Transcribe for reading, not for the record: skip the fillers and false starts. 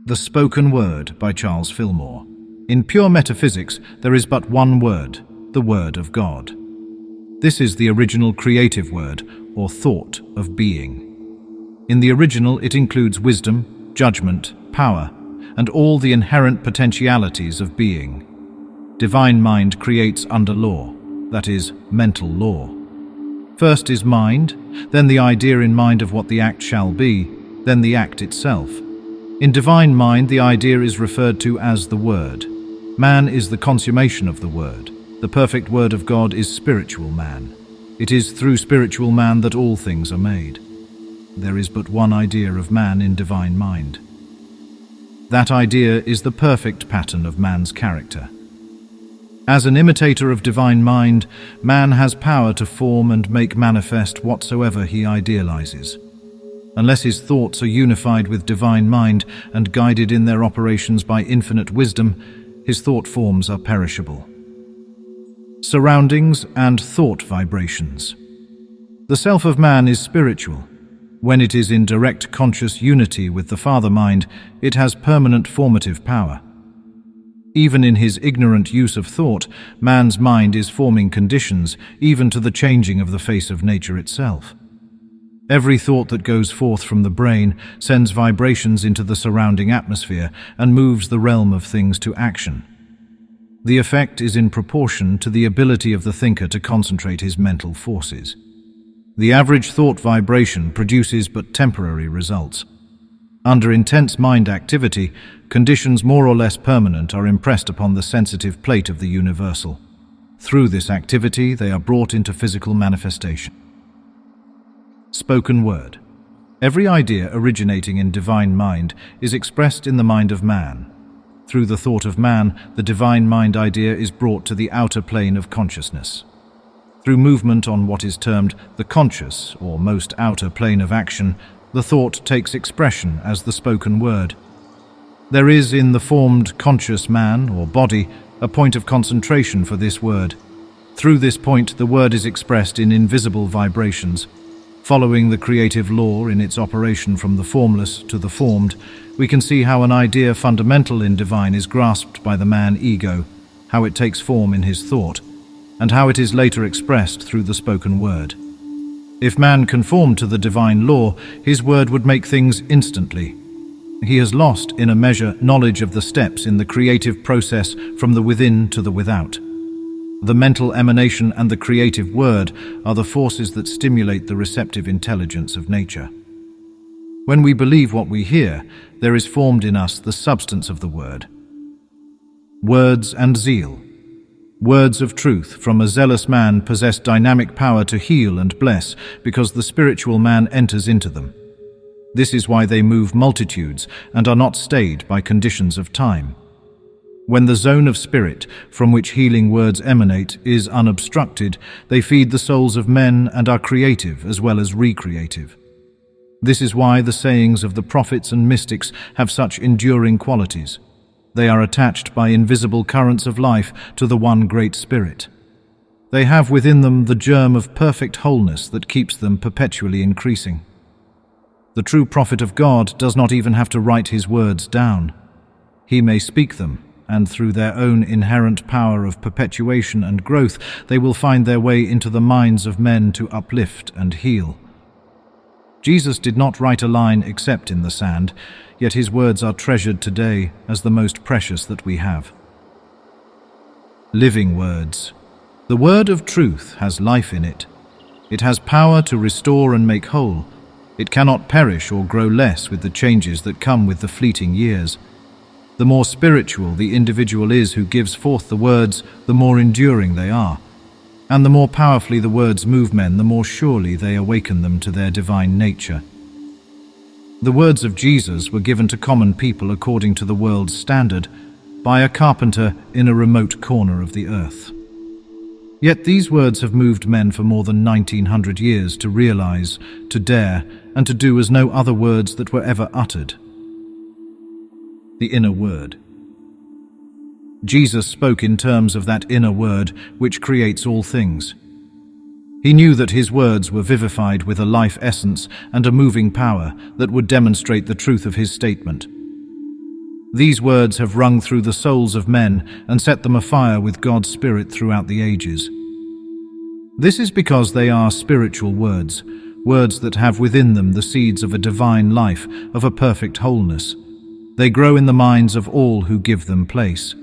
The Spoken Word by Charles Fillmore. In pure metaphysics, there is but one word, the Word of God. This is the original creative word, or thought of being. In the original, it includes wisdom, judgment, power, and all the inherent potentialities of being. Divine mind creates under law, that is, mental law. First is mind, then the idea in mind of what the act shall be, then the act itself. In divine mind, the idea is referred to as the Word. Man is the consummation of the Word. The perfect Word of God is spiritual man. It is through spiritual man that all things are made. There is but one idea of man in divine mind. That idea is the perfect pattern of man's character. As an imitator of divine mind, man has power to form and make manifest whatsoever he idealizes. Unless his thoughts are unified with divine mind and guided in their operations by infinite wisdom, his thought forms are perishable. Surroundings and thought vibrations. The self of man is spiritual. When it is in direct conscious unity with the Father mind, it has permanent formative power. Even in his ignorant use of thought, man's mind is forming conditions, even to the changing of the face of nature itself. Every thought that goes forth from the brain sends vibrations into the surrounding atmosphere and moves the realm of things to action. The effect is in proportion to the ability of the thinker to concentrate his mental forces. The average thought vibration produces but temporary results. Under intense mind activity, conditions more or less permanent are impressed upon the sensitive plate of the universal. Through this activity, they are brought into physical manifestation. Spoken word. Every idea originating in divine mind is expressed in the mind of man. Through the thought of man, the divine mind idea is brought to the outer plane of consciousness. Through movement on what is termed the conscious, or most outer plane of action, the thought takes expression as the spoken word. There is in the formed conscious man, or body, a point of concentration for this word. Through this point, the word is expressed in invisible vibrations. Following the creative law in its operation from the formless to the formed, we can see how an idea fundamental in divine is grasped by the man ego, how it takes form in his thought, and how it is later expressed through the spoken word. If man conformed to the divine law, his word would make things instantly. He has lost, in a measure, knowledge of the steps in the creative process from the within to the without. The mental emanation and the creative word are the forces that stimulate the receptive intelligence of nature. When we believe what we hear, there is formed in us the substance of the word. Words and zeal. Words of truth from a zealous man possess dynamic power to heal and bless because the spiritual man enters into them. This is why they move multitudes and are not stayed by conditions of time. When the zone of spirit from which healing words emanate is unobstructed, they feed the souls of men and are creative as well as recreative. This is why the sayings of the prophets and mystics have such enduring qualities. They are attached by invisible currents of life to the one great spirit. They have within them the germ of perfect wholeness that keeps them perpetually increasing. The true prophet of God does not even have to write his words down. He may speak them, and through their own inherent power of perpetuation and growth, they will find their way into the minds of men to uplift and heal. Jesus did not write a line except in the sand, yet his words are treasured today as the most precious that we have. Living words. The word of truth has life in it. It has power to restore and make whole. It cannot perish or grow less with the changes that come with the fleeting years. The more spiritual the individual is who gives forth the words, the more enduring they are. And the more powerfully the words move men, the more surely they awaken them to their divine nature. The words of Jesus were given to common people according to the world's standard, by a carpenter in a remote corner of the earth. Yet these words have moved men for more than 1900 years to realize, to dare, and to do as no other words that were ever uttered. The inner word. Jesus spoke in terms of that inner word which creates all things. He knew that his words were vivified with a life essence and a moving power that would demonstrate the truth of his statement. These words have rung through the souls of men and set them afire with God's Spirit throughout the ages. This is because they are spiritual words, words that have within them the seeds of a divine life, of a perfect wholeness. They grow in the minds of all who give them place.